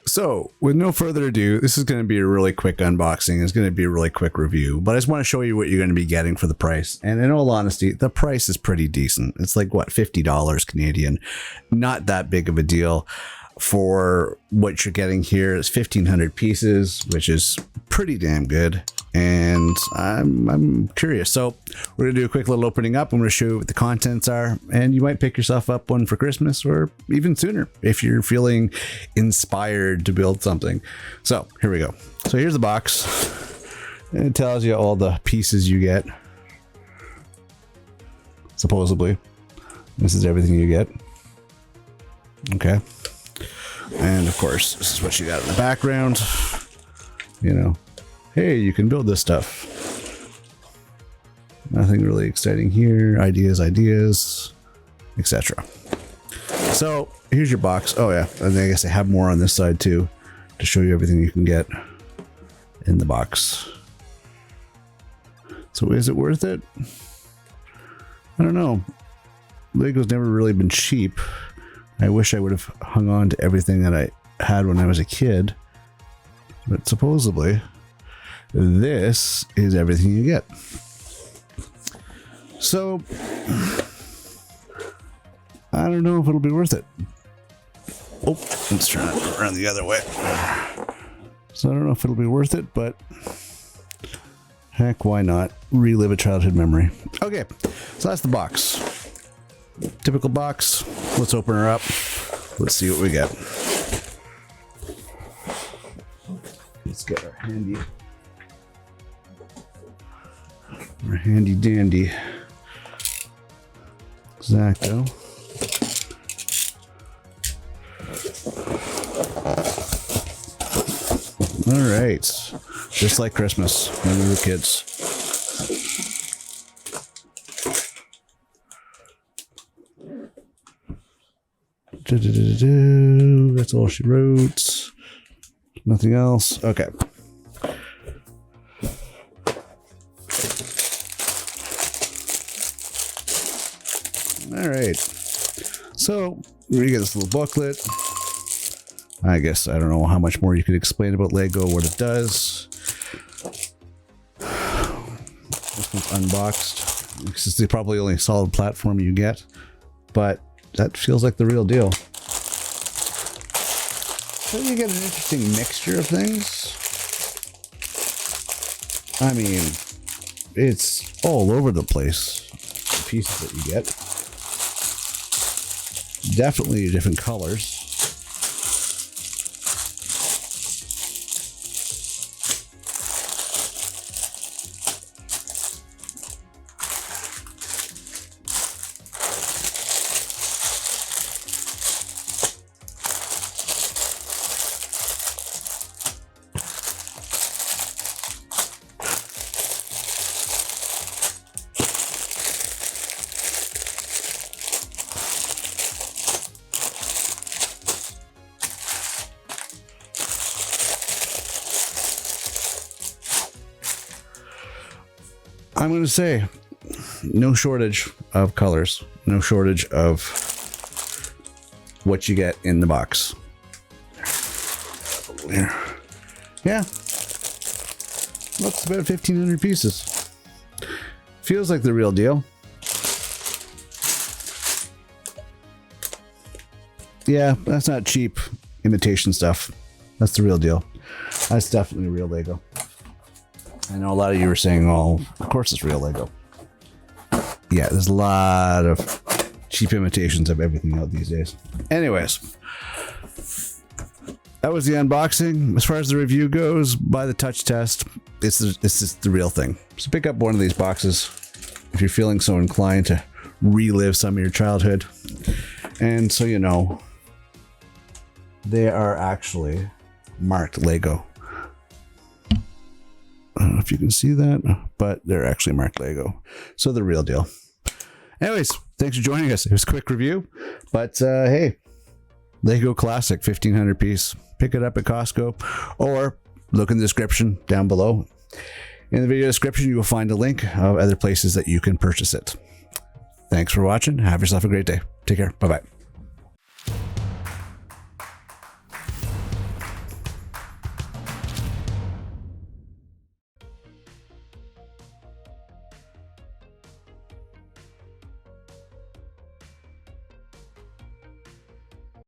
So, with no further ado, this is going to be a really quick unboxing. It's going to be a really quick review, but I just want to show you what you're going to be getting for the price. And in all honesty, the price is pretty decent. It's like, what, $50 Canadian. Not that big of a deal for what you're getting here. It's 1,500 pieces, which is pretty damn good. And I'm curious. So we're going to do a quick little opening up. I'm going to show you what the contents are. And you might pick yourself up one for Christmas or even sooner if you're feeling inspired to build something. So here we go. So here's the box. And it tells you all the pieces you get. Supposedly. This is everything you get. Okay. And of course, this is what you got in the background. You know, hey, you can build this stuff. Nothing really exciting here. Ideas, etc. So here's your box. Oh yeah, and I guess I have more on this side too to show you everything you can get in the box. So is it worth it? I don't know. Lego's never really been cheap. I wish I would have hung on to everything that I had when I was a kid. But supposedly, this is everything you get. So, I don't know if it'll be worth it. Oh, let's turn it around the other way. So I don't know if it'll be worth it, but heck, why not? Relive a childhood memory. Okay, so that's the box. Typical box. Let's open her up. Let's see what we get. Let's get our handy dandy X-Acto. All right, just like Christmas when we were kids. That's all she wrote. Nothing else. Okay. All right. So we get this little booklet. I guess I don't know how much more you could explain about Lego, what it does. This one's unboxed. This is probably the only solid platform you get, but that feels like the real deal. So you get an interesting mixture of things. I mean, it's all over the place, the pieces that you get. Definitely different colors. I'm going to say no shortage of colors, no shortage of what you get in the box. Yeah, looks about 1,500 pieces. Feels like the real deal. Yeah, that's not cheap imitation stuff. That's the real deal. That's definitely real Lego. I know a lot of you were saying, oh, of course it's real Lego. Yeah, there's a lot of cheap imitations of everything out these days. Anyways, that was the unboxing. As far as the review goes, by the touch test, this is the real thing. So pick up one of these boxes if you're feeling so inclined to relive some of your childhood. And so you know, they are actually marked Lego. I don't know if you can see that, but they're actually marked Lego. So the real deal. Anyways, thanks for joining us. It was a quick review, but hey, Lego Classic 1,500 piece. Pick it up at Costco or look in the description down below. In the video description, you will find a link of other places that you can purchase it. Thanks for watching. Have yourself a great day. Take care. Bye-bye.